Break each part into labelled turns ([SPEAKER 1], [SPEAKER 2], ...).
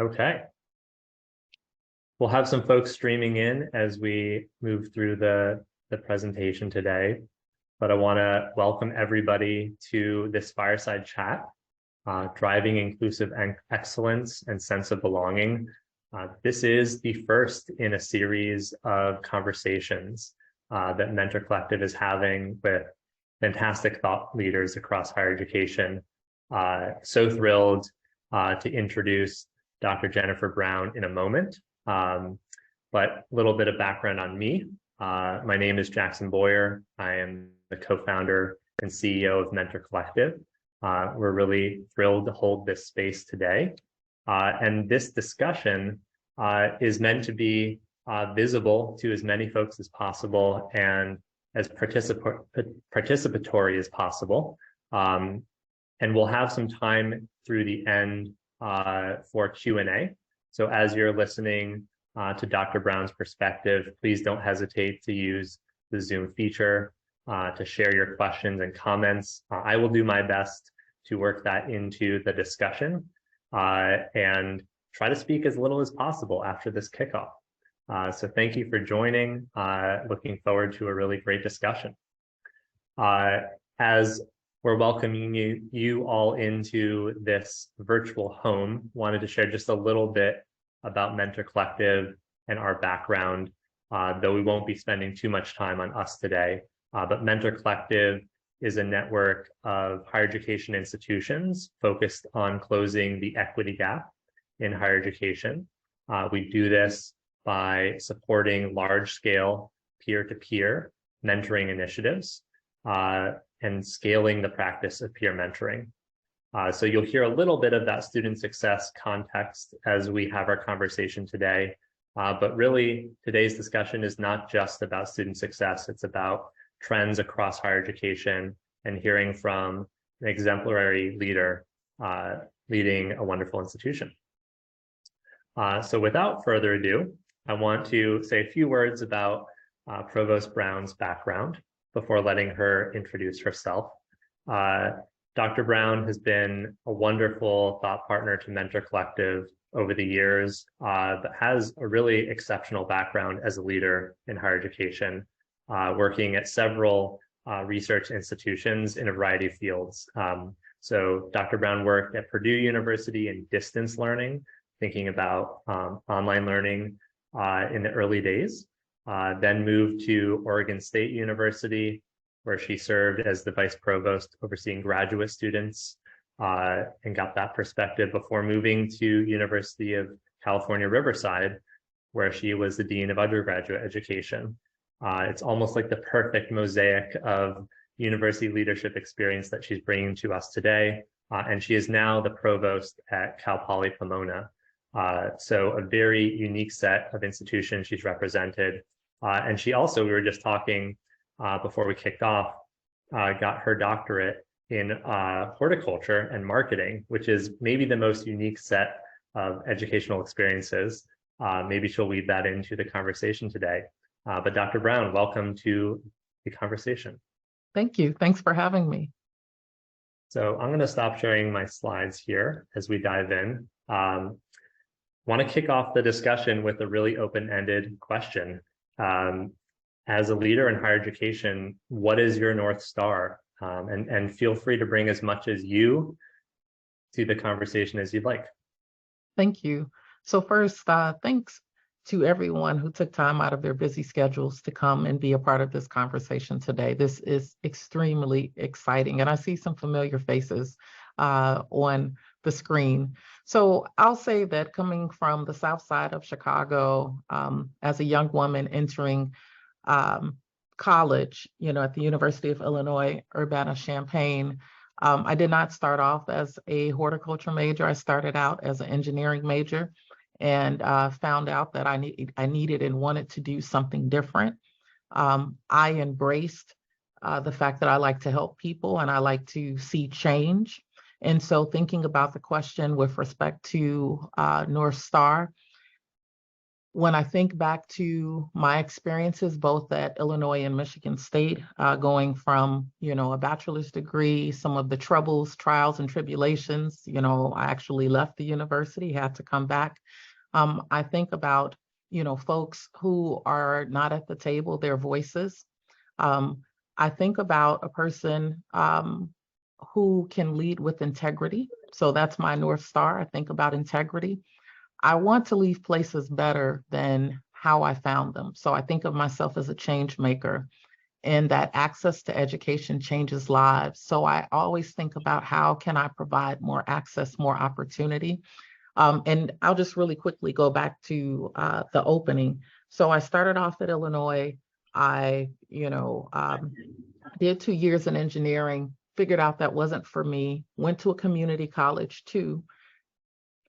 [SPEAKER 1] Okay. We'll have some folks streaming in as we move through the presentation today, but I want to welcome everybody to this fireside chat, Driving Inclusive Excellence and Sense of Belonging. This is the first in a series of conversations that Mentor Collective is having with fantastic thought leaders across higher education. So thrilled to introduce Dr. Jennifer Brown in a moment. But a little bit of background on me. My name is Jackson Boyar. I am the co-founder and CEO of Mentor Collective. We're really thrilled to hold this space today. And this discussion is meant to be visible to as many folks as possible and as participatory as possible. And we'll have some time through the end for Q&A. So as you're listening to Dr. Brown's perspective, please don't hesitate to use the Zoom feature to share your questions and comments. I will do my best to work that into the discussion and try to speak as little as possible after this kickoff. So thank you for joining. Looking forward to a really great discussion. As we're welcoming you all into this virtual home, wanted to share just a little bit about Mentor Collective and our background, though we won't be spending too much time on us today. But Mentor Collective is a network of higher education institutions focused on closing the equity gap in higher education. We do this by supporting large-scale peer-to-peer mentoring initiatives and scaling the practice of peer mentoring. So you'll hear a little bit of that student success context as we have our conversation today. But really, today's discussion is not just about student success. It's about trends across higher education and hearing from an exemplary leader leading a wonderful institution. So without further ado, I want to say a few words about Provost Brown's background before letting her introduce herself. Dr. Brown has been a wonderful thought partner to Mentor Collective over the years, but has a really exceptional background as a leader in higher education, working at several research institutions in a variety of fields. So Dr. Brown worked at Purdue University in distance learning, thinking about online learning in the early days, then moved to Oregon State University, where she served as the vice provost overseeing graduate students and got that perspective before moving to University of California, Riverside, where she was the dean of undergraduate education. It's almost like the perfect mosaic of university leadership experience that she's bringing to us today. And she is now the provost at Cal Poly Pomona. So a very unique set of institutions she's represented. And she also, we were just talking before we kicked off, got her doctorate in horticulture and marketing, which is maybe the most unique set of educational experiences. Maybe she'll weave that into the conversation today. But Dr. Brown, welcome to the conversation.
[SPEAKER 2] Thank you. Thanks for having me.
[SPEAKER 1] So I'm going to stop sharing my slides here as we dive in. Want to kick off the discussion with a really open-ended question. As a leader in higher education, what is your North Star? And feel free to bring as much as you to the conversation as you'd like.
[SPEAKER 2] Thank you. So first, thanks to everyone who took time out of their busy schedules to come and be a part of this conversation today. This is extremely exciting, and I see some familiar faces on the screen. So I'll say that coming from the South Side of Chicago, as a young woman entering college, at the University of Illinois, Urbana-Champaign, I did not start off as a horticulture major. I started out as an engineering major and found out that I needed and wanted to do something different. I embraced the fact that I like to help people and I like to see change. And so thinking about the question with respect to North Star, When I think back to my experiences, both at Illinois and Michigan State, going from, a bachelor's degree, some of the troubles, trials, and tribulations, I actually left the university, had to come back. I think about, folks who are not at the table, their voices. I think about a person who can lead with integrity. So that's my North Star. I think about integrity. I want to leave places better than how I found them. So I think of myself as a change maker, and that access to education changes lives. So I always think about how can I provide more access, more opportunity. And I'll just really quickly go back to the opening. So I started off at Illinois. I, did 2 years in engineering, figured out that wasn't for me, went to a community college too,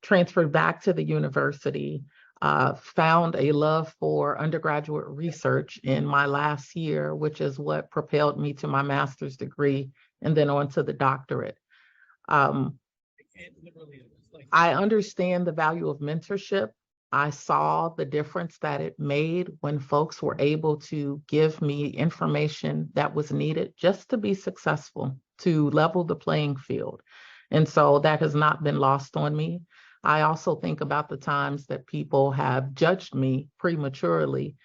[SPEAKER 2] transferred back to the university, found a love for undergraduate research in my last year, which is what propelled me to my master's degree and then on to the doctorate. I understand the value of mentorship. I saw the difference that it made when folks were able to give me information that was needed just to be successful, to level the playing field. And so that has not been lost on me. I also think about the times that people have judged me prematurely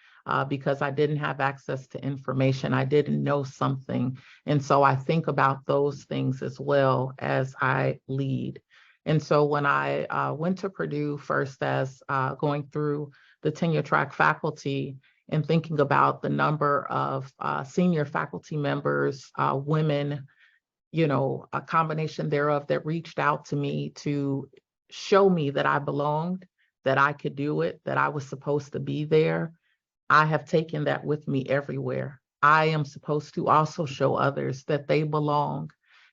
[SPEAKER 2] because I didn't have access to information. I didn't know something. And so I think about those things as well as I lead. And so when I went to Purdue first as going through the tenure track faculty and thinking about the number of senior faculty members, women, a combination thereof that reached out to me to show me that I belonged, that I could do it, that I was supposed to be there, I have taken that with me everywhere. I am supposed to also show others that they belong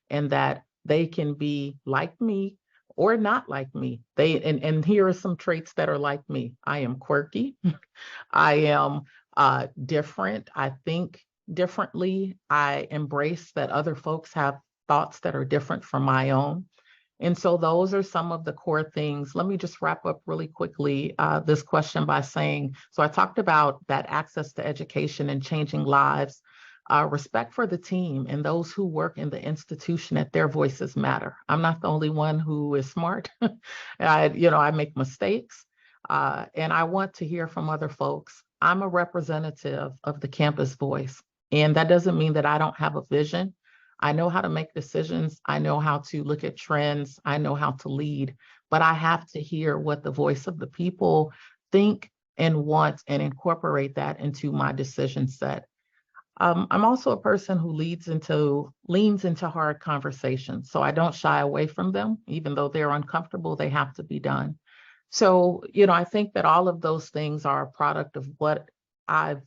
[SPEAKER 2] and that they can be like me or not like me. And here are some traits that are like me. I am quirky. I am different. I think differently. I embrace that other folks have thoughts that are different from my own. And so those are some of the core things. Let me just wrap up really quickly this question by saying, so I talked about that access to education and changing lives, respect for the team and those who work in the institution, that their voices matter. I'm not the only one who is smart. I make mistakes and I want to hear from other folks. I'm a representative of the campus voice, and that doesn't mean that I don't have a vision. I know how to make decisions. I know how to look at trends. I know how to lead, but I have to hear what the voice of the people think and want and incorporate that into my decision set. I'm also a person who leans into hard conversations. So I don't shy away from them, even though they're uncomfortable, they have to be done. So, I think that all of those things are a product of what I've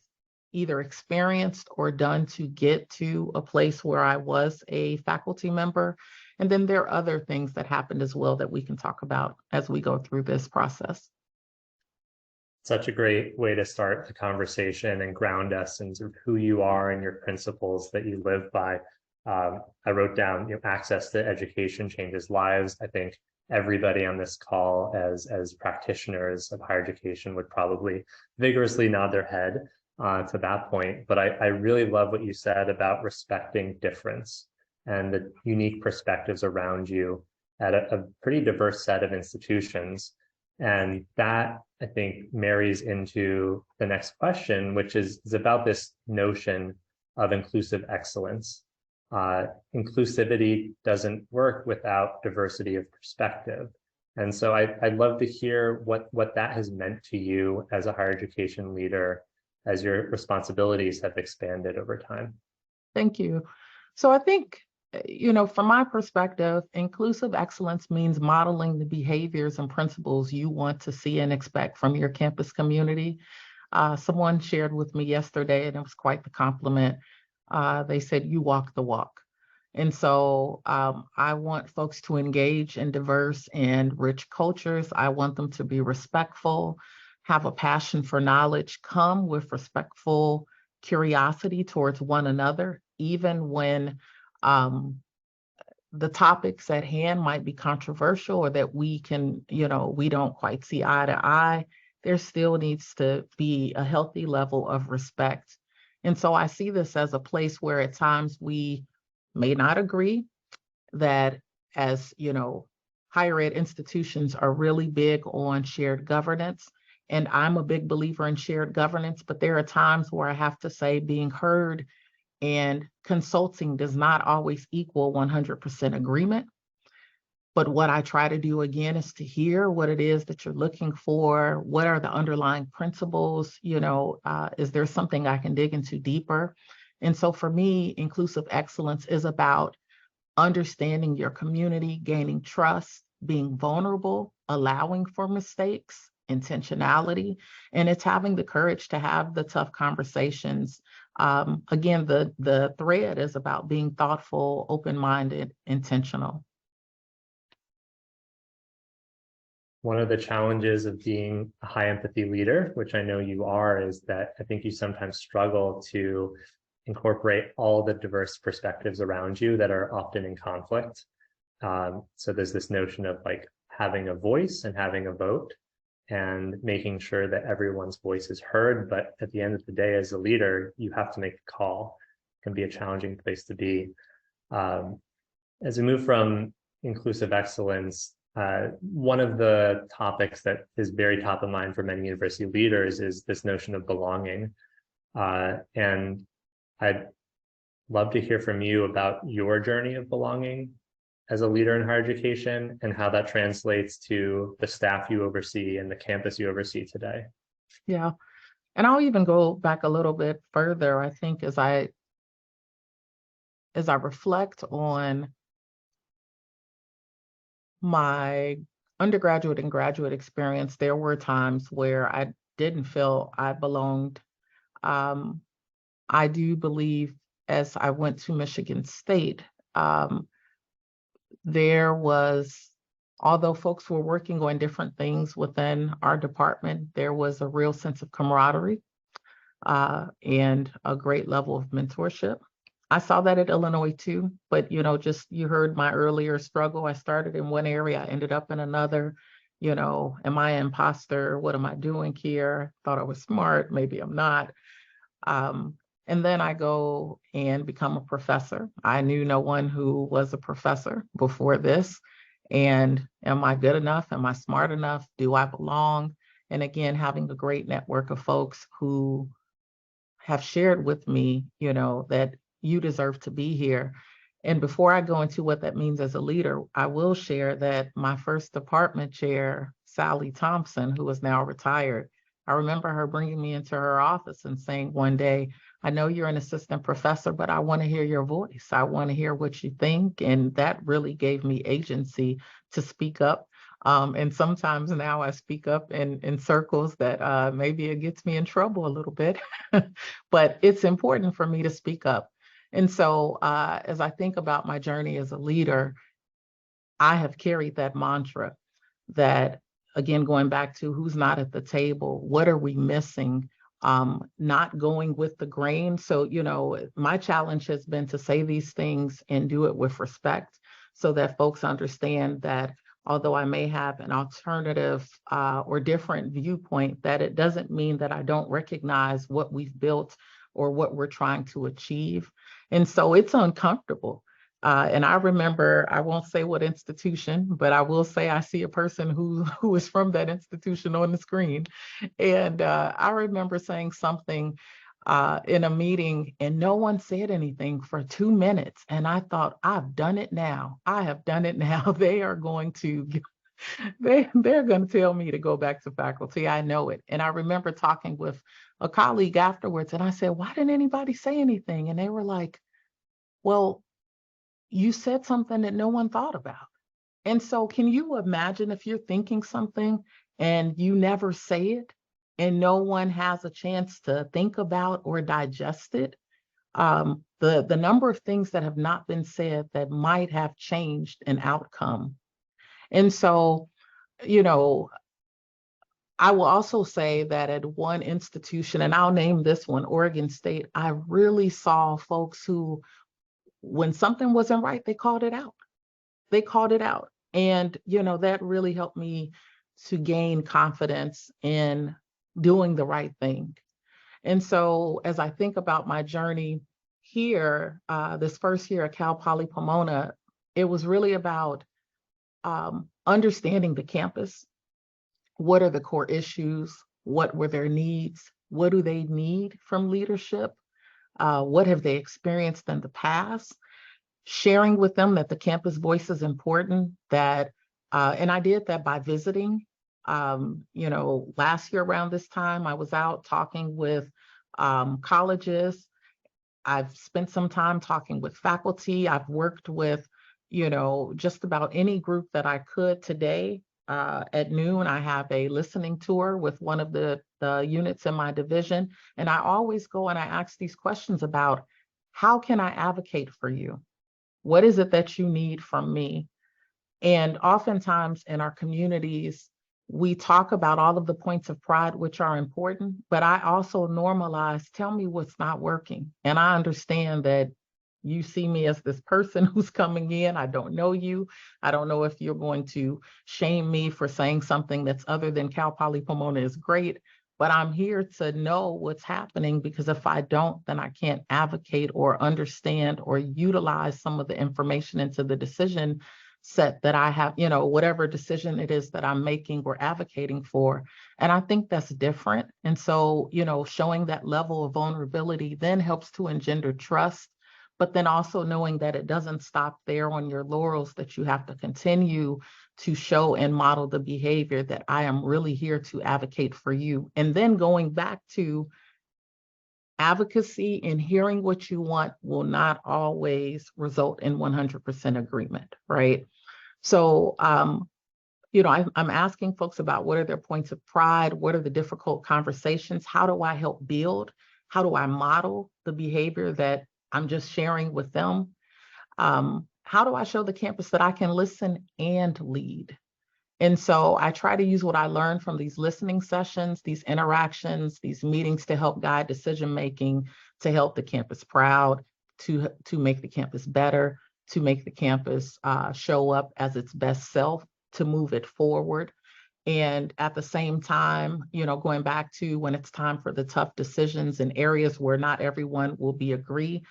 [SPEAKER 2] either experienced or done to get to a place where I was a faculty member. And then there are other things that happened as well that we can talk about as we go through this process.
[SPEAKER 1] Such a great way to start the conversation and ground us in sort of who you are and your principles that you live by. I wrote down, access to education changes lives. I think everybody on this call as practitioners of higher education would probably vigorously nod their head to that point. But I really love what you said about respecting difference and the unique perspectives around you at a pretty diverse set of institutions. And that, I think, marries into the next question, which is about this notion of inclusive excellence. Inclusivity doesn't work without diversity of perspective. And so I'd love to hear what that has meant to you as a higher education leader, as your responsibilities have expanded over time.
[SPEAKER 2] Thank you. So I think, from my perspective, inclusive excellence means modeling the behaviors and principles you want to see and expect from your campus community. Someone shared with me yesterday, and it was quite the compliment. They said, "You walk the walk." And so I want folks to engage in diverse and rich cultures. I want them to be respectful, have a passion for knowledge, come with respectful curiosity towards one another, even when the topics at hand might be controversial or that we don't quite see eye to eye. there still needs to be a healthy level of respect. And so I see this as a place where at times we may not agree, that as higher ed institutions are really big on shared governance. And I'm a big believer in shared governance, but there are times where I have to say being heard and consulting does not always equal 100% agreement. But what I try to do again is to hear what it is that you're looking for. What are the underlying principles? Is there something I can dig into deeper? And so for me, inclusive excellence is about understanding your community, gaining trust, being vulnerable, allowing for mistakes, intentionality, and it's having the courage to have the tough conversations. Again, the thread is about being thoughtful, open-minded, intentional.
[SPEAKER 1] One of the challenges of being a high empathy leader, which I know you are, is that I think you sometimes struggle to incorporate all the diverse perspectives around you that are often in conflict. So there's this notion of like having a voice and having a vote and making sure that everyone's voice is heard. But at the end of the day, as a leader, you have to make a call. It can be a challenging place to be. As we move from inclusive excellence, one of the topics that is very top of mind for many university leaders is this notion of belonging. And I'd love to hear from you about your journey of belonging as a leader in higher education and how that translates to the staff you oversee and the campus you oversee today.
[SPEAKER 2] Yeah. And I'll even go back a little bit further. I think as I reflect on my undergraduate and graduate experience, there were times where I didn't feel I belonged. I do believe as I went to Michigan State, there was, although folks were working on different things within our department, there was a real sense of camaraderie and a great level of mentorship. I saw that at Illinois too, but you heard my earlier struggle. I started in one area, I ended up in another. Am I an imposter? What am I doing here? Thought I was smart, maybe I'm not. And then I go and become a professor. I knew no one who was a professor before this. And am I good enough? Am I smart enough? Do I belong? And again, having a great network of folks who have shared with me, that you deserve to be here. And before I go into what that means as a leader, I will share that my first department chair, Sally Thompson, who is now retired, I remember her bringing me into her office and saying one day, I know you're an assistant professor, but I want to hear your voice. I want to hear what you think. And that really gave me agency to speak up. And sometimes now I speak up in circles that maybe it gets me in trouble a little bit, but it's important for me to speak up. And so as I think about my journey as a leader, I have carried that mantra that, again, going back to who's not at the table, what are we missing? Not going with the grain. So, my challenge has been to say these things and do it with respect so that folks understand that although I may have an alternative or different viewpoint, that it doesn't mean that I don't recognize what we've built or what we're trying to achieve. And so it's uncomfortable. And I remember, I won't say what institution, but I will say I see a person who is from that institution on the screen. And I remember saying something in a meeting and no one said anything for 2 minutes. And I thought, I've done it now. I have done it now. They are going to, they're going to tell me to go back to faculty. I know it. And I remember talking with a colleague afterwards and I said, why didn't anybody say anything? And they were like, well, you said something that no one thought about. And so can you imagine if you're thinking something and you never say it and no one has a chance to think about or digest it? The number of things that have not been said that might have changed an outcome. And so, I will also say that at one institution, and I'll name this one, Oregon State, I really saw folks who, when something wasn't right, they called it out. They called it out. And, that really helped me to gain confidence in doing the right thing. And so as I think about my journey here, this first year at Cal Poly Pomona, it was really about understanding the campus. What are the core issues? What were their needs? What do they need from leadership? What have they experienced in the past? Sharing with them that the campus voice is important, that, and I did that by visiting. Last year around this time, I was out talking with colleges. I've spent some time talking with faculty. I've worked with, just about any group that I could today. At noon, I have a listening tour with one of the units in my division. And I always go and I ask these questions about, how can I advocate for you? What is it that you need from me? And oftentimes in our communities, we talk about all of the points of pride, which are important, but I also normalize, tell me what's not working. And I understand that you see me as this person who's coming in. I don't know you. I don't know if you're going to shame me for saying something that's other than Cal Poly Pomona is great, but I'm here to know what's happening, because if I don't, then I can't advocate or understand or utilize some of the information into the decision set that I have, whatever decision it is that I'm making or advocating for. And I think that's different. And so, showing that level of vulnerability then helps to engender trust, but then also knowing that it doesn't stop there on your laurels, that you have to continue to show and model the behavior that I am really here to advocate for you. And then going back to advocacy and hearing what you want will not always result in 100% agreement, right? So, I'm asking folks about what are their points of pride, what are the difficult conversations, how do I help build, how do I model the behavior that I'm just sharing with them? How do I show the campus that I can listen and lead? And so I try to use what I learned from these listening sessions, these interactions, these meetings to help guide decision-making, to help the campus proud, to make the campus better, to make the campus show up as its best self, to move it forward. And at the same time, going back to when it's time for the tough decisions in areas where not everyone will agree,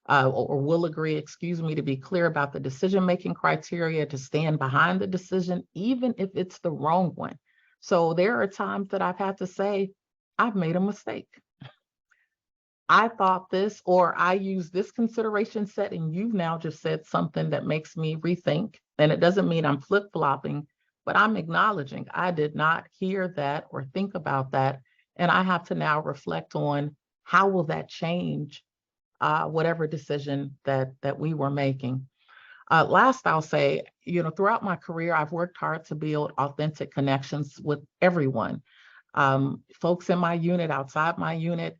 [SPEAKER 2] to be clear about the decision-making criteria, to stand behind the decision, even if it's the wrong one. So there are times that I've had to say, I've made a mistake. I thought this, or I use this consideration set, and you've now just said something that makes me rethink. And it doesn't mean I'm flip-flopping, but I'm acknowledging I did not hear that or think about that. And I have to now reflect on, how will that change whatever decision that we were making. Last, I'll say, throughout my career, I've worked hard to build authentic connections with everyone. Folks in my unit, outside my unit.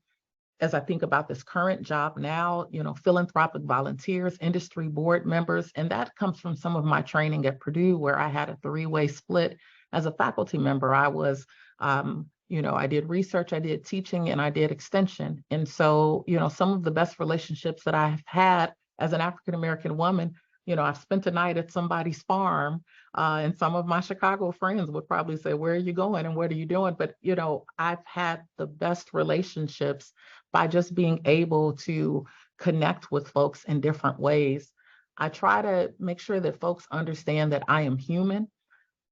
[SPEAKER 2] As I think about this current job now, philanthropic volunteers, industry board members, and that comes from some of my training at Purdue, where I had a three-way split. As a faculty member, I was, I did research, I did teaching, and I did extension. And so, some of the best relationships that I've had as an African-American woman, I've spent a night at somebody's farm, and some of my Chicago friends would probably say, where are you going and what are you doing? But, I've had the best relationships by just being able to connect with folks in different ways. I try to make sure that folks understand that I am human,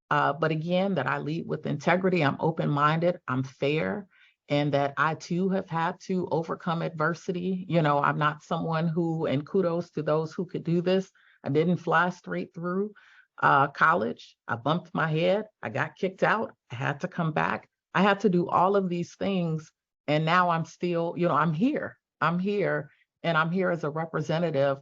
[SPEAKER 2] but again, that I lead with integrity. I'm open-minded, I'm fair, and that I too have had to overcome adversity. I'm not someone who, and kudos to those who could do this, I didn't fly straight through college. I bumped my head, I got kicked out, I had to come back. I had to do all of these things. And now I'm still, I'm here, and I'm here as a representative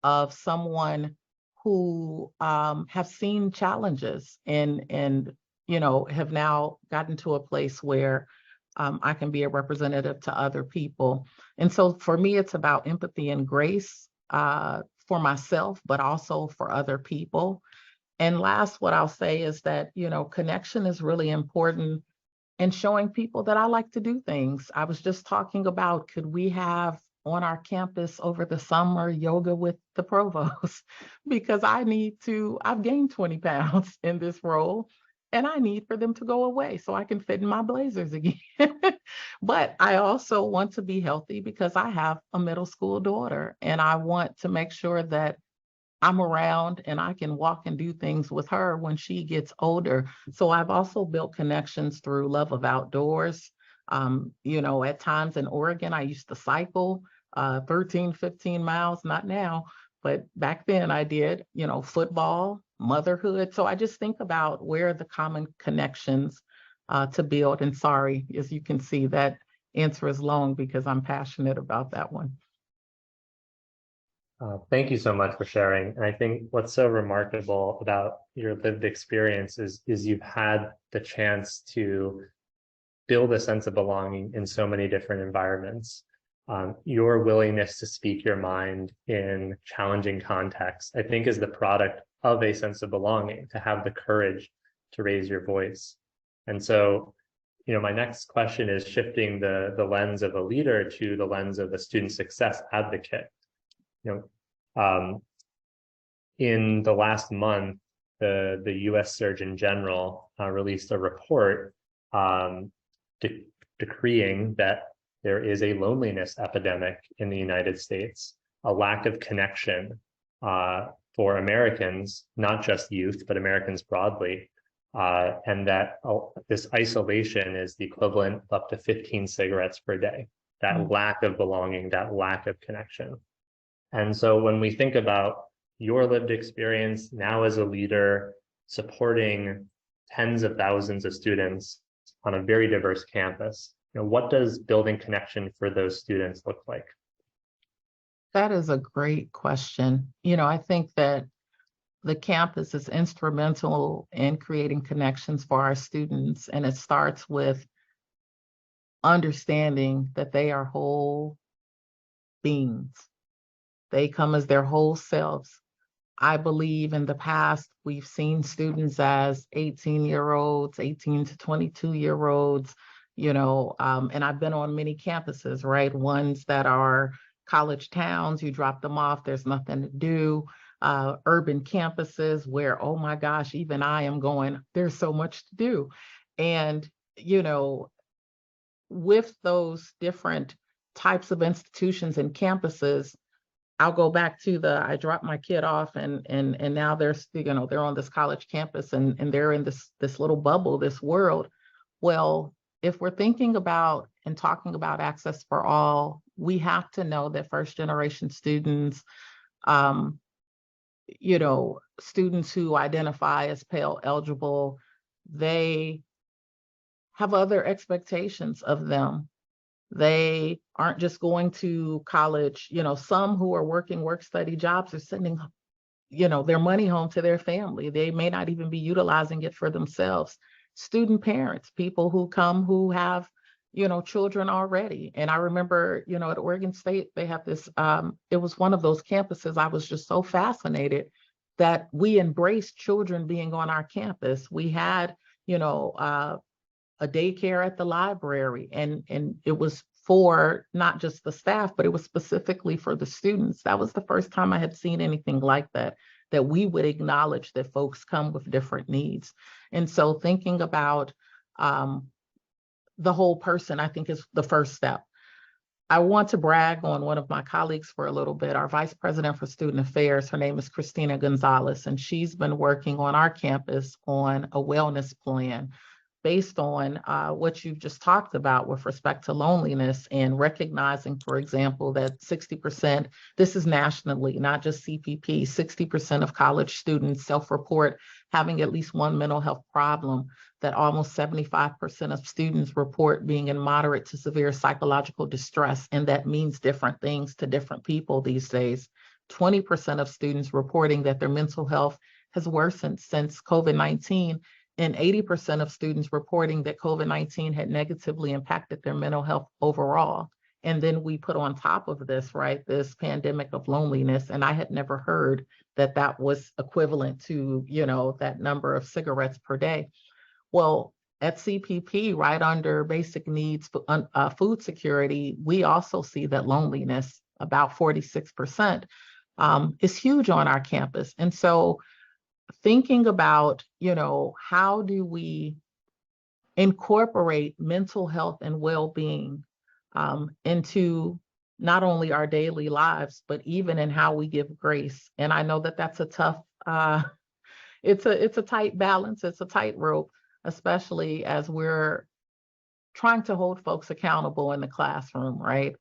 [SPEAKER 2] of someone who have seen challenges and have now gotten to a place where I can be a representative to other people. And so for me, it's about empathy and grace for myself, but also for other people. And last, what I'll say is that, connection is really important, and showing people that I like to do things. I was just talking about, could we have on our campus over the summer yoga with the provost? Because I've gained 20 pounds in this role. and I need for them to go away so I can fit in my blazers again. But I also want to be healthy because I have a middle school daughter, and I want to make sure that I'm around and I can walk and do things with her when she gets older. So I've also built connections through love of outdoors. At times in Oregon, I used to cycle 13, 15 miles, not now, but back then I did, football, motherhood. So I just think about where are the common connections to build. And sorry, as you can see, that answer is long because I'm passionate about that one.
[SPEAKER 1] Thank you so much for sharing. And I think what's so remarkable about your lived experience is you've had the chance to build a sense of belonging in so many different environments. Your willingness to speak your mind in challenging contexts, I think, is the product of a sense of belonging, to have the courage to raise your voice. And so, my next question is shifting the lens of a leader to the lens of a student success advocate. In the last month, the U.S. Surgeon General released a report decreeing that there is a loneliness epidemic in the United States, a lack of connection for Americans, not just youth, but Americans broadly, and that this isolation is the equivalent of up to 15 cigarettes per day, that lack of belonging, that lack of connection. And so when we think about your lived experience now as a leader, supporting tens of thousands of students on a very diverse campus, what does building connection for those students look like?
[SPEAKER 2] That is a great question. I think that the campus is instrumental in creating connections for our students, and it starts with understanding that they are whole beings. They come as their whole selves. I believe in the past, we've seen students as 18-year-olds, 18 to 22-year-olds, and I've been on many campuses, right? Ones that are college towns, you drop them off, there's nothing to do. Urban campuses where, oh my gosh, even I am going, there's so much to do. And, with those different types of institutions and campuses, I'll go back to I dropped my kid off and now they're on this college campus and they're in this little bubble, this world. Well, if we're thinking about and talking about access for all, we have to know that first generation students, students who identify as Pell eligible, they have other expectations of them. They aren't just going to college. Some who are working work-study jobs are sending, their money home to their family. They may not even be utilizing it for themselves. Student parents, people who come who have, children already. And I remember, at Oregon State, they have this, it was one of those campuses, I was just so fascinated that we embraced children being on our campus. We had, a daycare at the library, and it was for not just the staff, but it was specifically for the students. That was the first time I had seen anything like that we would acknowledge that folks come with different needs. And so thinking about the whole person, I think, is the first step. I want to brag on one of my colleagues for a little bit, our Vice President for Student Affairs. Her name is Christina Gonzalez, and she's been working on our campus on a wellness plan based on what you've just talked about with respect to loneliness, and recognizing, for example, that 60%, this is nationally, not just CPP, 60% of college students self-report having at least one mental health problem, that almost 75% of students report being in moderate to severe psychological distress, and that means different things to different people these days. 20% of students reporting that their mental health has worsened since COVID-19, and 80% of students reporting that COVID-19 had negatively impacted their mental health overall. And then we put on top of this, right, this pandemic of loneliness. And I had never heard that was equivalent to, that number of cigarettes per day. Well, at CPP, right under basic needs, food security, we also see that loneliness, about 46%, is huge on our campus. And so thinking about, how do we incorporate mental health and well-being into not only our daily lives, but even in how we give grace. And I know that that's a tough, it's a tight balance, it's a tightrope, especially as we're trying to hold folks accountable in the classroom, right?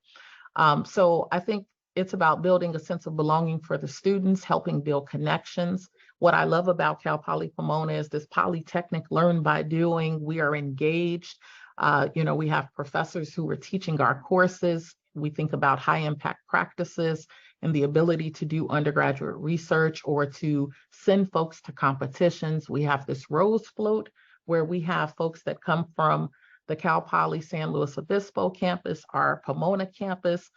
[SPEAKER 2] So I think it's about building a sense of belonging for the students, helping build connections. What I love about Cal Poly Pomona is this polytechnic learn by doing. We are engaged. We have professors who are teaching our courses. We think about high impact practices and the ability to do undergraduate research or to send folks to competitions. We have this Rose Float where we have folks that come from the Cal Poly San Luis Obispo campus, our Pomona campus,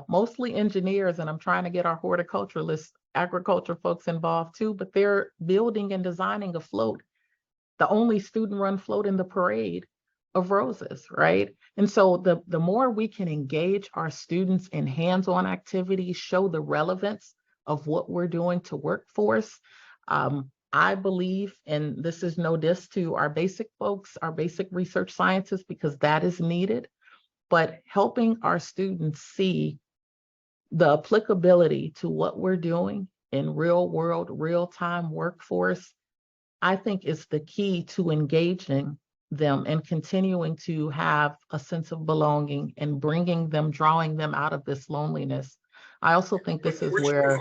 [SPEAKER 2] mostly engineers, and I'm trying to get our horticulturalists, agriculture folks involved too, but they're building and designing a float, the only student-run float in the parade of roses, right? And so the more we can engage our students in hands-on activities, show the relevance of what we're doing to workforce, I believe, and this is no diss to our basic folks, our basic research scientists, because that is needed, but helping our students see the applicability to what we're doing in real world, real-time workforce, I think is the key to engaging them and continuing to have a sense of belonging and bringing them, drawing them out of this loneliness. I also think this is where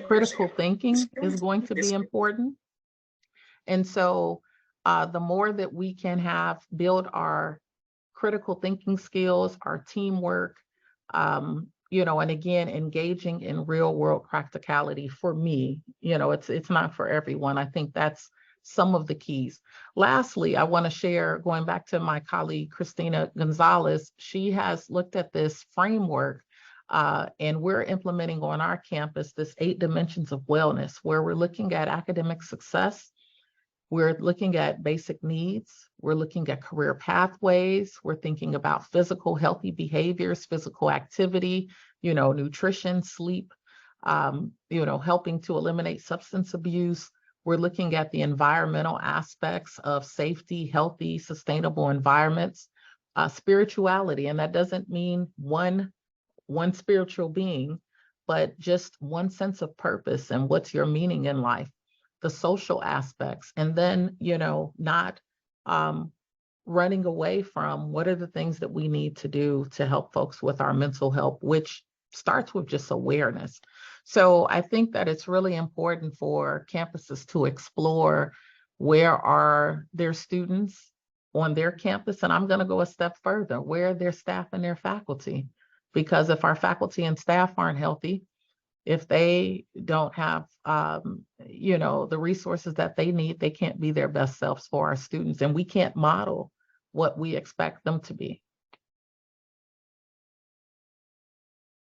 [SPEAKER 2] critical thinking is going to be important. And so the more that we can build our critical thinking skills, our teamwork, and again, engaging in real world practicality for me, it's not for everyone. I think that's some of the keys. Lastly, I want to share, going back to my colleague, Christina Gonzalez, she has looked at this framework and we're implementing on our campus this 8 dimensions of wellness, where we're looking at academic success, we're looking at basic needs, we're looking at career pathways, we're thinking about physical healthy behaviors, physical activity, nutrition, sleep, helping to eliminate substance abuse. We're looking at the environmental aspects of safety, healthy, sustainable environments, spirituality, and that doesn't mean one spiritual being, but just one sense of purpose and what's your meaning in life, the social aspects, and then, not running away from what are the things that we need to do to help folks with our mental health, which starts with just awareness. So I think that it's really important for campuses to explore where are their students on their campus, and I'm going to go a step further, where are their staff and their faculty? Because if our faculty and staff aren't healthy, if they don't have, the resources that they need, they can't be their best selves for our students, and we can't model what we expect them to be.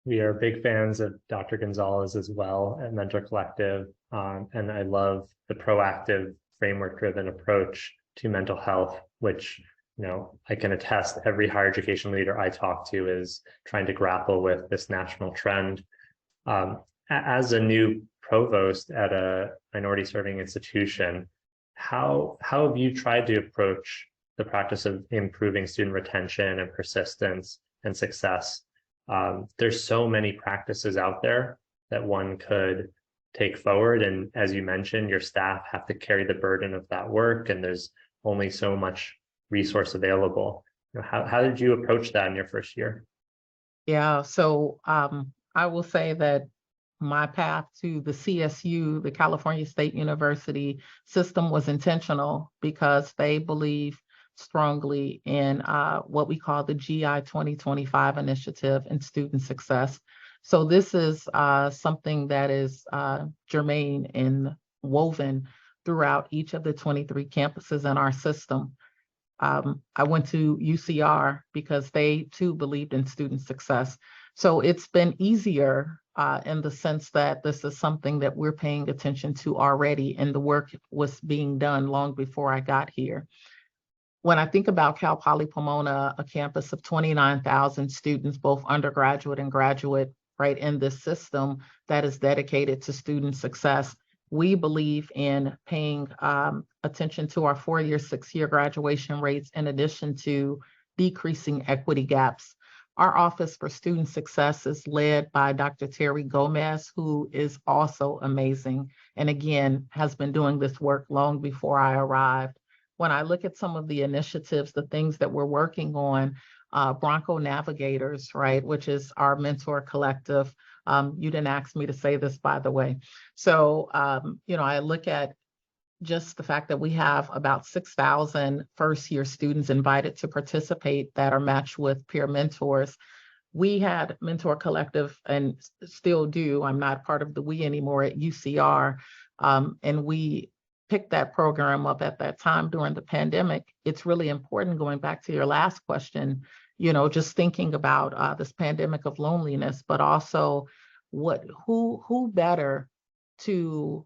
[SPEAKER 1] We are big fans of Dr. Gonzalez as well at Mentor Collective, and I love the proactive, framework-driven approach to mental health, which I can attest every higher education leader I talk to is trying to grapple with this national trend. As a new provost at a minority serving institution, how have you tried to approach the practice of improving student retention and persistence and success? There's so many practices out there that one could take forward. And as you mentioned, your staff have to carry the burden of that work, and there's only so much resource available. How did you approach that in your first year?
[SPEAKER 2] Yeah, so I will say that my path to the CSU, the California State University system, was intentional because they believe strongly in what we call the GI 2025 initiative and student success. So this is something that is germane and woven throughout each of the 23 campuses in our system. I went to UCR because they too believed in student success. So it's been easier in the sense that this is something that we're paying attention to already, and the work was being done long before I got here. When I think about Cal Poly Pomona, a campus of 29,000 students, both undergraduate and graduate, right, in this system that is dedicated to student success, We believe in paying attention to our 4-year, 6-year graduation rates, in addition to decreasing equity gaps. Our Office for Student Success is led by Dr. Terry Gomez, who is also amazing, and again, has been doing this work long before I arrived. When I look at some of the initiatives, the things that we're working on, Bronco Navigators, right, which is our mentor collective. You didn't ask me to say this, by the way. So, I look at just the fact that we have about 6,000 first-year students invited to participate that are matched with peer mentors. We had Mentor Collective, and still do, I'm not part of the we anymore, at UCR, and we picked that program up at that time during the pandemic. It's really important, going back to your last question, just thinking about this pandemic of loneliness, but also who better to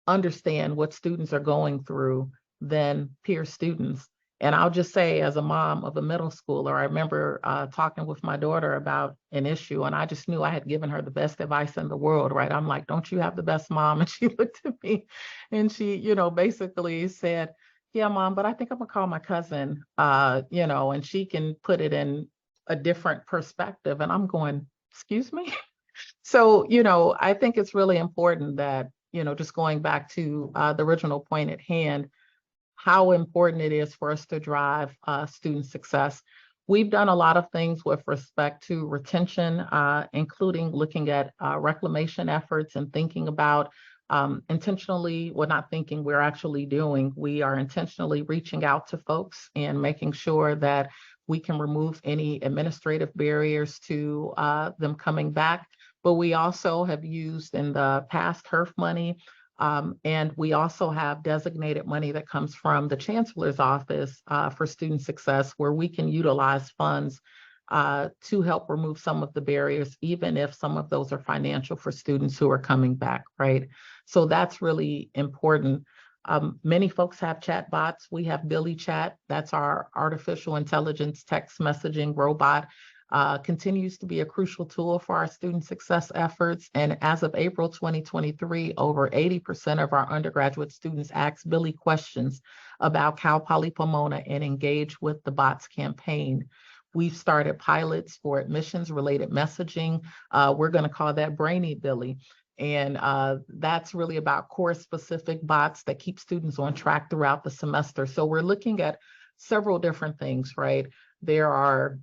[SPEAKER 2] understand what students are going through than peer students. And I'll just say, as a mom of a middle schooler, I remember talking with my daughter about an issue, and I just knew I had given her the best advice in the world, right? I'm like, don't you have the best mom? And she looked at me and she, basically said, yeah, Mom, but I think I'm gonna call my cousin, and she can put it in a different perspective. And I'm going, excuse me? So, I think it's really important that, just going back to the original point at hand, how important it is for us to drive student success. We've done a lot of things with respect to retention, including looking at reclamation efforts and thinking about intentionally, well, not thinking, we're actually doing, we are intentionally reaching out to folks and making sure that we can remove any administrative barriers to them coming back. But we also have used in the past HERF money, and we also have designated money that comes from the Chancellor's Office for Student Success, where we can utilize funds to help remove some of the barriers, even if some of those are financial for students who are coming back, right? So that's really important. Many folks have chat bots. We have Billy Chat. That's our artificial intelligence text messaging robot. Continues to be a crucial tool for our student success efforts. And as of April 2023, over 80% of our undergraduate students ask Billy questions about Cal Poly Pomona and engage with the bots campaign. We've started pilots for admissions related messaging. We're going to call that Brainy Billy. And that's really about course specific bots that keep students on track throughout the semester. So we're looking at several different things, right? There are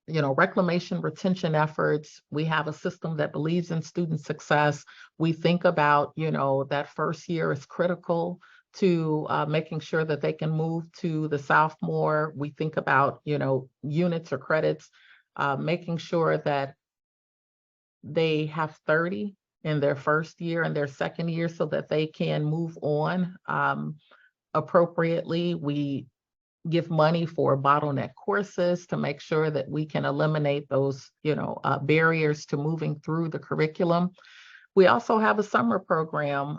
[SPEAKER 2] reclamation, retention efforts. We have a system that believes in student success. We think about, that first year is critical to making sure that they can move to the sophomore. We think about, units or credits, making sure that they have 30 in their first year and their second year so that they can move on appropriately. We give money for bottleneck courses to make sure that we can eliminate those, barriers to moving through the curriculum. We also have a summer program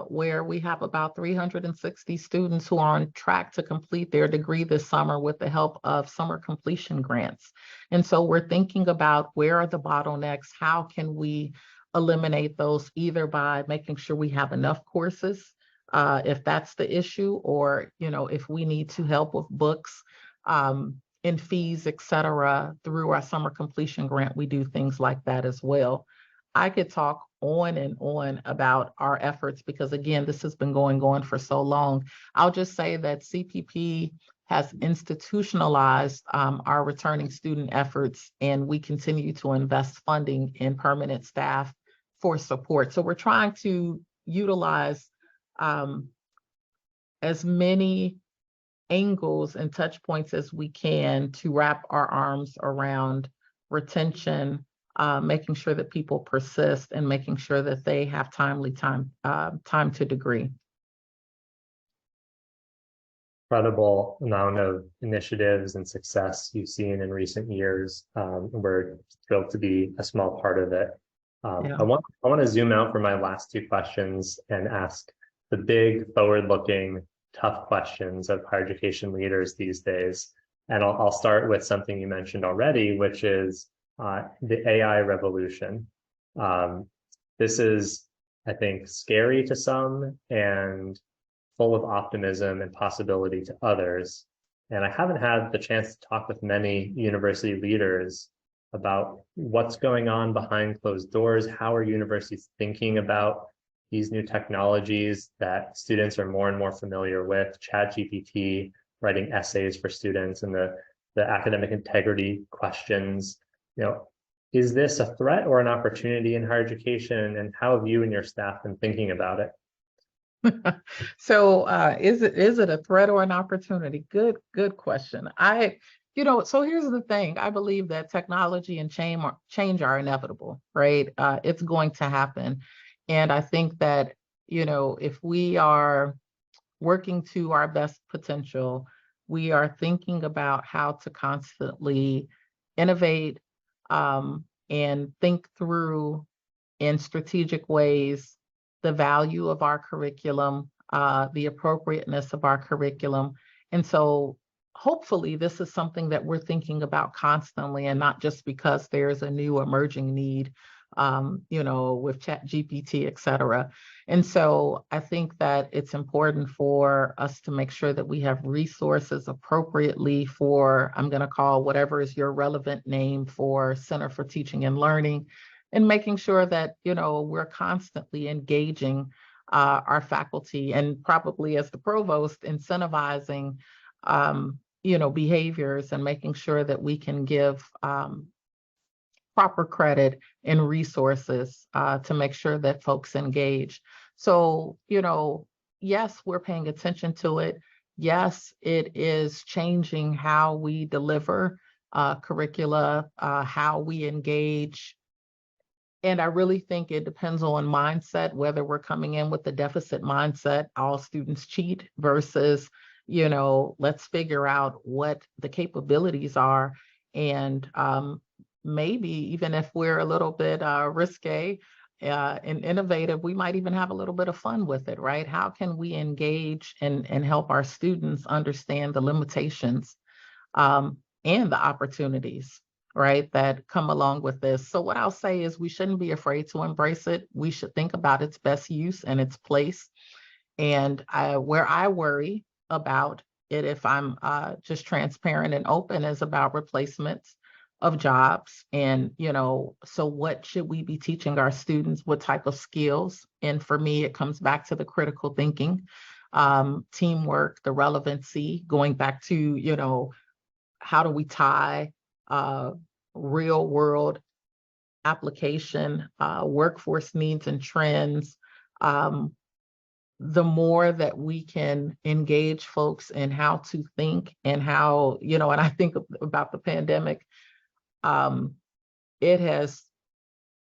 [SPEAKER 2] where we have about 360 students who are on track to complete their degree this summer with the help of summer completion grants. And so we're thinking about, where are the bottlenecks? How can we eliminate those, either by making sure we have enough courses, if that's the issue, or, if we need to help with books and fees, et cetera, through our summer completion grant. We do things like that as well. I could talk on and on about our efforts because, again, this has been going on for so long. I'll just say that CPP has institutionalized our returning student efforts, and we continue to invest funding in permanent staff for support. So we're trying to utilize as many angles and touch points as we can to wrap our arms around retention, making sure that people persist, and making sure that they have timely time to degree.
[SPEAKER 1] Incredible amount of initiatives and success you've seen in recent years. We're thrilled to be a small part of it.
[SPEAKER 2] Yeah.
[SPEAKER 1] I want to zoom out for my last two questions and ask the big, forward-looking, tough questions of higher education leaders these days. And I'll start with something you mentioned already, which is the AI revolution. This is I think, scary to some and full of optimism and possibility to others. And I haven't had the chance to talk with many university leaders about what's going on behind closed doors. How are universities thinking about these new technologies that students are more and more familiar with? ChatGPT, writing essays for students, and the academic integrity questions. Is this a threat or an opportunity in higher education? And how have you and your staff been thinking about it?
[SPEAKER 2] So is it a threat or an opportunity? Good question. So here's the thing. I believe that technology and change are inevitable, right? It's going to happen. And I think that, if we are working to our best potential, we are thinking about how to constantly innovate, and think through in strategic ways the value of our curriculum, the appropriateness of our curriculum. And so hopefully this is something that we're thinking about constantly, and not just because there's a new emerging need, with ChatGPT, et cetera. And so I think that it's important for us to make sure that we have resources appropriately for, I'm going to call whatever is your relevant name for Center for Teaching and Learning, and making sure that, we're constantly engaging our faculty, and probably as the provost, incentivizing, behaviors, and making sure that we can give proper credit and resources to make sure that folks engage. So, yes, we're paying attention to it. Yes, it is changing how we deliver curricula, how we engage. And I really think it depends on mindset, whether we're coming in with the deficit mindset, all students cheat, versus, let's figure out what the capabilities are. And maybe even if we're a little bit risque and innovative, we might even have a little bit of fun with it, right? How can we engage and help our students understand the limitations and the opportunities, right, that come along with this? So what I'll say is we shouldn't be afraid to embrace it. We should think about its best use and its place. And where I worry about it, if I'm just transparent and open, is about replacements of jobs. And, so what should we be teaching our students? What type of skills? And for me, it comes back to the critical thinking, teamwork, the relevancy, going back to, how do we tie real world application, workforce needs and trends. The more that we can engage folks in how to think, and how, and I think about the pandemic, it has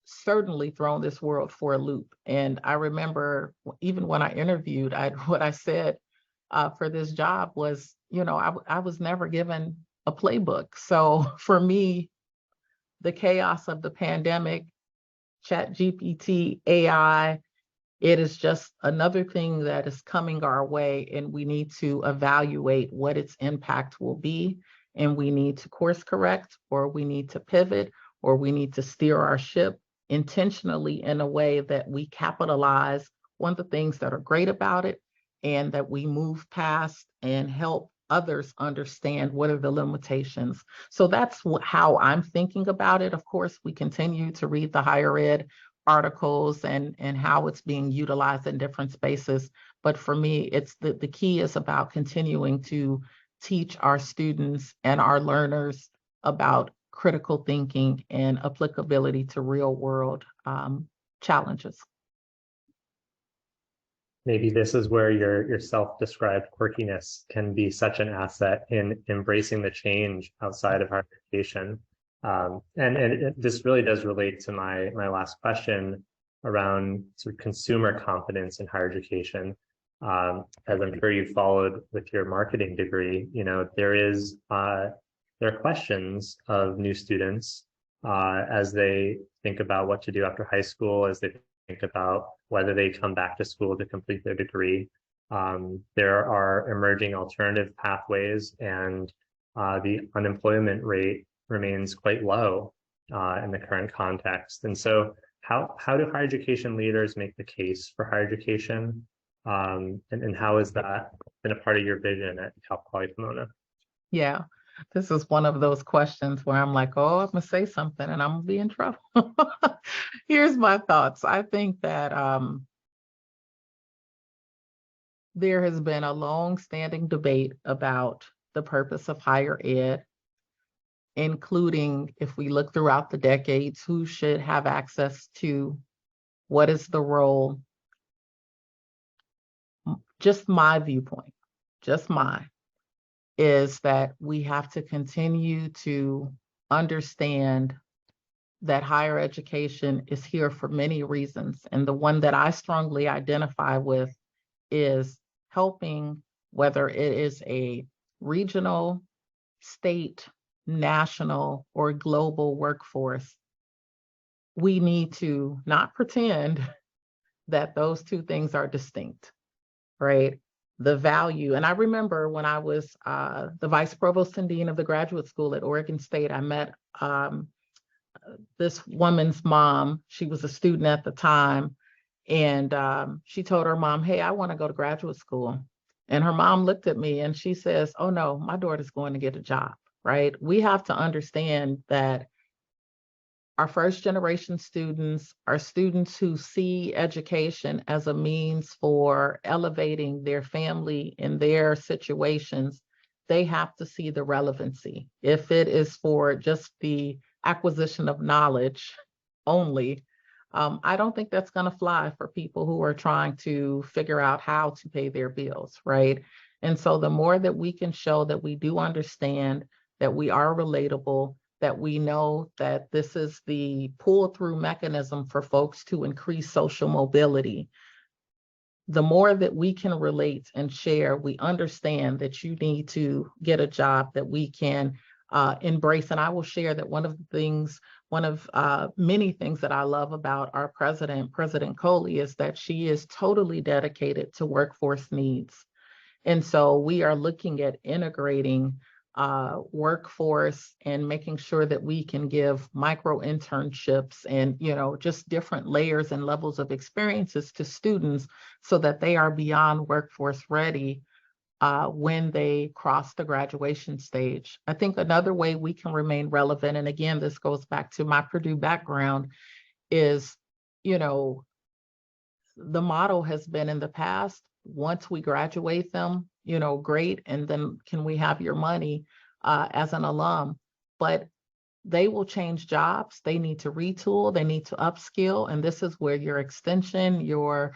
[SPEAKER 2] certainly thrown this world for a loop. And I remember even when I interviewed, what I said for this job was, I was never given a playbook. So for me, the chaos of the pandemic, ChatGPT, AI, it is just another thing that is coming our way, and we need to evaluate what its impact will be. And we need to course correct, or we need to pivot, or we need to steer our ship intentionally in a way that we capitalize on the things that are great about it, and that we move past and help others understand what are the limitations. So that's how I'm thinking about it. Of course, we continue to read the higher ed articles and how it's being utilized in different spaces. But for me, it's the key is about continuing to teach our students and our learners about critical thinking and applicability to real world challenges.
[SPEAKER 1] Maybe this is where your self-described quirkiness can be such an asset in embracing the change outside of higher education. This really does relate to my last question around sort of consumer confidence in higher education. As I'm sure you followed with your marketing degree, there are questions of new students as they think about what to do after high school, as they think about whether they come back to school to complete their degree. There are emerging alternative pathways, and the unemployment rate remains quite low in the current context. And so how do higher education leaders make the case for higher education? And how has that been a part of your vision at Cal Poly Pomona?
[SPEAKER 2] Yeah, this is one of those questions where I'm like, oh, I'm gonna say something and I'm gonna be in trouble. Here's my thoughts. I think that there has been a long-standing debate about the purpose of higher ed, including, if we look throughout the decades, who should have access to, what is the role. Just my viewpoint, just mine, is that we have to continue to understand that higher education is here for many reasons. And the one that I strongly identify with is helping, whether it is a regional, state, national, or global workforce. We need to not pretend that those two things are distinct, right? The value, and I remember when I was the vice provost and dean of the graduate school at Oregon State, I met this woman's mom. She was a student at the time, and she told her mom, hey, I want to go to graduate school. And her mom looked at me and she says, oh no, my daughter's going to get a job, right? We have to understand that our first generation students are students who see education as a means for elevating their family in their situations. They have to see the relevancy. If it is for just the acquisition of knowledge only, I don't think that's going to fly for people who are trying to figure out how to pay their bills, right? And so the more that we can show that we do understand, that we are relatable, that we know that this is the pull-through mechanism for folks to increase social mobility, the more that we can relate and share, we understand that you need to get a job that we can embrace. And I will share that one of many things that I love about our president, President Coley, is that she is totally dedicated to workforce needs. And so we are looking at integrating workforce and making sure that we can give micro internships and, just different layers and levels of experiences to students so that they are beyond workforce ready when they cross the graduation stage. I think another way we can remain relevant, and again, this goes back to my Purdue background, is, the model has been in the past, once we graduate them, great, and then can we have your money as an alum? But they will change jobs. They need to retool, they need to upskill, and this is where your extension, your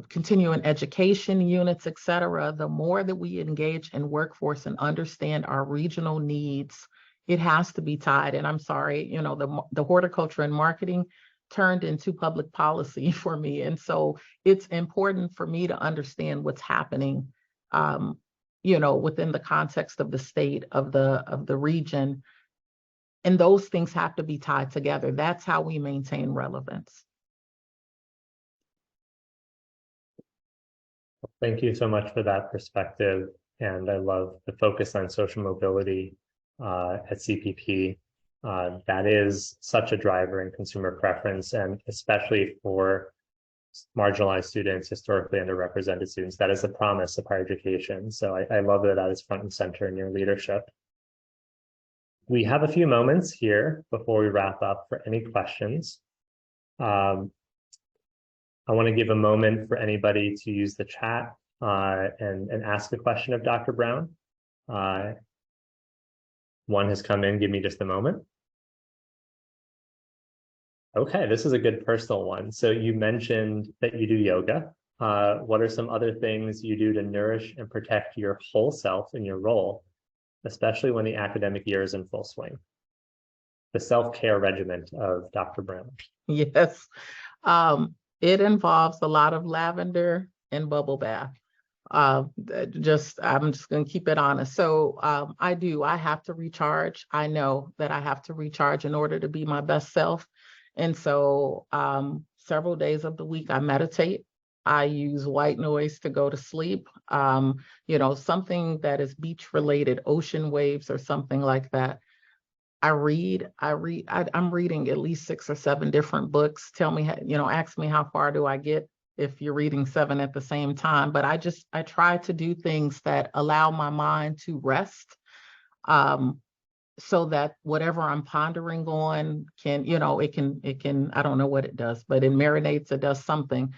[SPEAKER 2] continuing education units, et cetera, the more that we engage in workforce and understand our regional needs, it has to be tied. And I'm sorry, the horticulture and marketing turned into public policy for me. And so it's important for me to understand what's happening, within the context of the state, of the region. And those things have to be tied together. That's how we maintain relevance.
[SPEAKER 1] Thank you so much for that perspective. And I love the focus on social mobility at CPP. That is such a driver in consumer preference, and especially for marginalized students, historically underrepresented students, that is the promise of higher education. So I love that that is front and center in your leadership. We have a few moments here before we wrap up for any questions. I want to give a moment for anybody to use the chat and ask a question of Dr. Brown. One has come in, give me just a moment. Okay, this is a good personal one. So you mentioned that you do yoga. What are some other things you do to nourish and protect your whole self in your role, especially when the academic year is in full swing? The self-care regimen of Dr. Brown.
[SPEAKER 2] Yes, it involves a lot of lavender and bubble bath. I'm just going to keep it honest. So I have to recharge. I know that I have to recharge in order to be my best self. And so several days of the week, I meditate. I use white noise to go to sleep. Something that is beach related, ocean waves or something like that. I'm reading at least 6 or 7 different books. Tell me, ask me how far do I get if you're reading 7 at the same time. But I try to do things that allow my mind to rest, so that whatever I'm pondering on can, it can, I don't know what it does, but it marinates, it does something.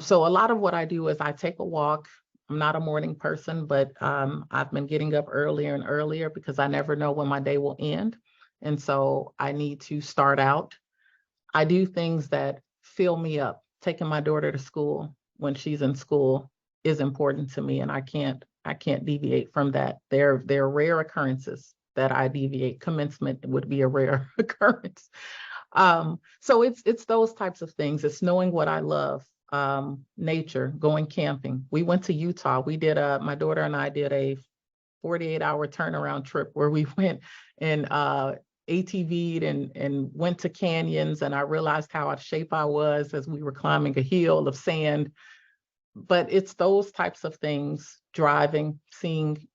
[SPEAKER 2] So a lot of what I do is I take a walk. I'm not a morning person, but I've been getting up earlier and earlier because I never know when my day will end. And so I need to start out. I do things that fill me up. Taking my daughter to school when she's in school is important to me, and I can't deviate from that. There are rare occurrences that I deviate. Commencement would be a rare occurrence. So it's those types of things. It's knowing what I love. Nature, going camping. We went to Utah. My daughter and I did a 48-hour turnaround trip where we went and ATV'd and went to canyons, and I realized how out of shape I was as we were climbing a hill of sand. But it's those types of things, driving, seeing,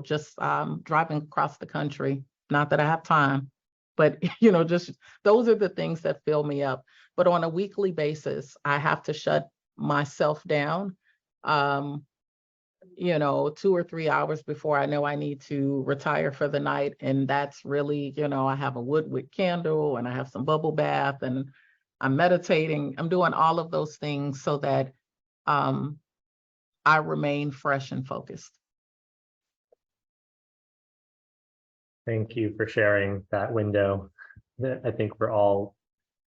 [SPEAKER 2] just driving across the country. Not that I have time, but just those are the things that fill me up. But on a weekly basis, I have to shut myself down, 2 or 3 hours before I know I need to retire for the night. And that's really, I have a wood candle and I have some bubble bath and I'm meditating. I'm doing all of those things so that I remain fresh and focused.
[SPEAKER 1] Thank you for sharing that window. I think we're all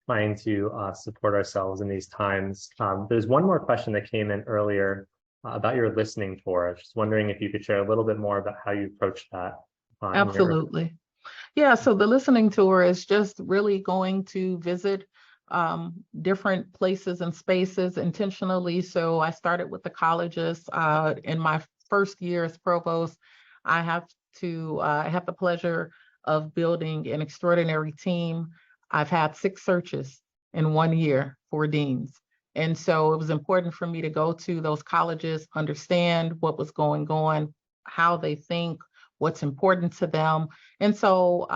[SPEAKER 1] trying to support ourselves in these times. There's one more question that came in earlier about your listening tour. I was just wondering if you could share a little bit more about how you approach that.
[SPEAKER 2] Absolutely. Yeah, so the listening tour is just really going to visit different places and spaces intentionally. So I started with the colleges. In my first year as provost, I have the pleasure of building an extraordinary team. I've had 6 searches in 1 year for deans. And so it was important for me to go to those colleges, understand what was going on, how they think, what's important to them. And so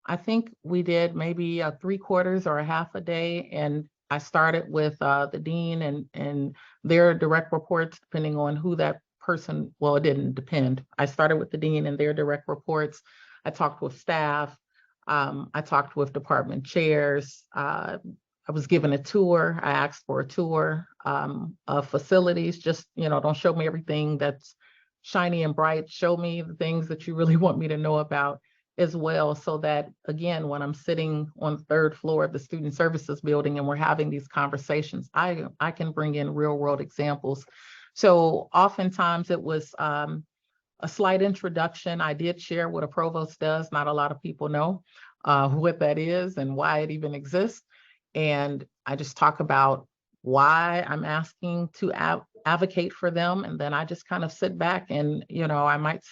[SPEAKER 2] I think we did maybe 3/4 or a half a day. And I started with the dean and their direct reports, depending on who that person, well, it didn't depend. I started with the dean and their direct reports. I talked with staff. I talked with department chairs. I was given a tour. I asked for a tour of facilities. Just, don't show me everything that's shiny and bright. Show me the things that you really want me to know about as well. So that, again, when I'm sitting on the 3rd floor of the Student Services building and we're having these conversations, I can bring in real world examples. So oftentimes it was a slight introduction. I did share what a provost does. Not a lot of people know what that is and why it even exists. And I just talk about why I'm asking to advocate for them. And then I just kind of sit back and, I might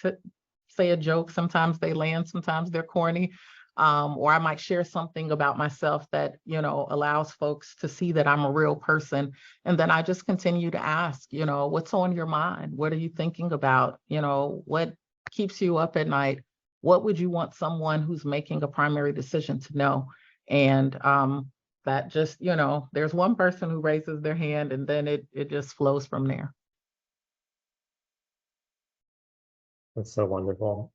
[SPEAKER 2] say a joke. Sometimes they land, sometimes they're corny. Or I might share something about myself that, allows folks to see that I'm a real person. And then I just continue to ask, what's on your mind? What are you thinking about? What keeps you up at night? What would you want someone who's making a primary decision to know? And that just, there's one person who raises their hand and then it just flows from there.
[SPEAKER 1] That's so wonderful.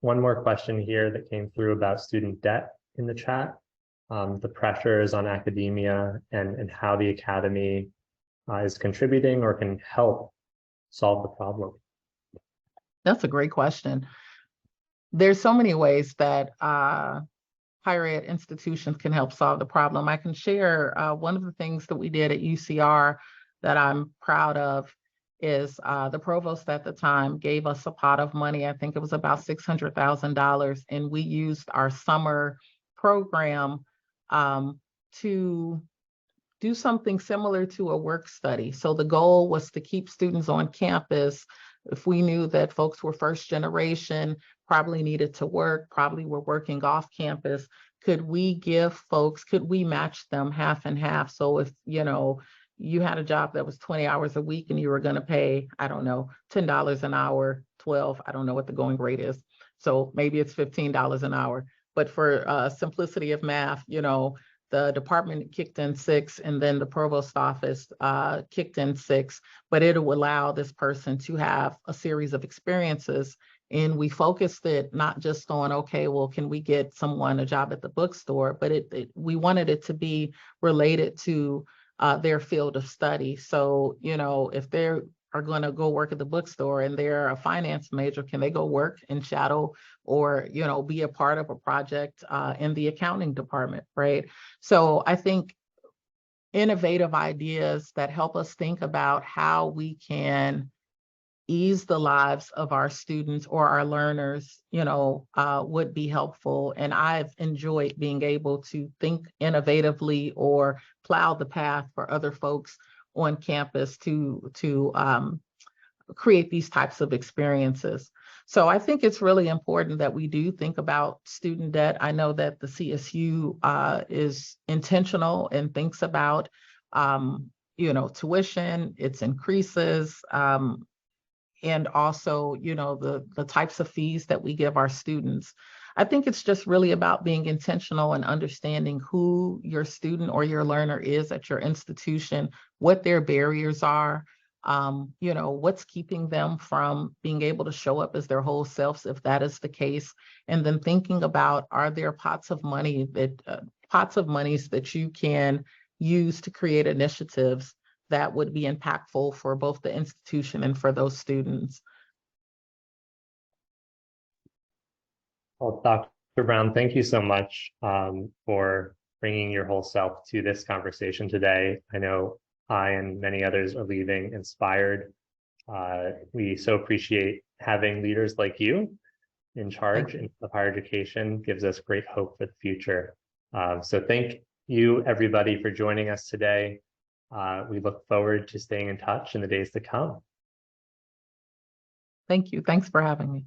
[SPEAKER 1] One more question here that came through about student debt in the chat, the pressures on academia and how the academy is contributing or can help solve the problem.
[SPEAKER 2] That's a great question. There's so many ways that higher ed institutions can help solve the problem. I can share one of the things that we did at UCR that I'm proud of is the provost at the time gave us a pot of money. I think it was about $600,000, and we used our summer program to do something similar to a work study. So the goal was to keep students on campus. If we knew that folks were first generation, probably needed to work, probably were working off campus, could we match them half and half? So if, you had a job that was 20 hours a week and you were going to pay, I don't know, $10 an hour, 12, I don't know what the going rate is. So maybe it's $15 an hour. But for simplicity of math, you know, the department kicked in 6 and then the provost office kicked in 6, but it will allow this person to have a series of experiences. And we focused it not just on, okay, well, can we get someone a job at the bookstore, but we wanted it to be related to their field of study. So, you know, if they are going to go work at the bookstore and they're a finance major, can they go work and shadow or, you know, be a part of a project in the accounting department, right? So I think innovative ideas that help us think about how we can ease the lives of our students or our learners, you know, would be helpful. And I've enjoyed being able to think innovatively or plow the path for other folks on campus to create these types of experiences. So I think it's really important that we do think about student debt. I know that the CSU is intentional and thinks about, you know, tuition, its increases, and also, you know, the types of fees that we give our students. I think it's just really about being intentional and understanding who your student or your learner is at your institution, what their barriers are, you know, what's keeping them from being able to show up as their whole selves, if that is the case. And then thinking about, are there pots of monies that you can use to create initiatives that would be impactful for both the institution and for those students.
[SPEAKER 1] Well, Dr. Brown, thank you so much for bringing your whole self to this conversation today. I know I and many others are leaving inspired. We so appreciate having leaders like you in charge of higher education. Gives us great hope for the future. So thank you, everybody, for joining us today. We look forward to staying in touch in the days to come.
[SPEAKER 2] Thank you. Thanks for having me.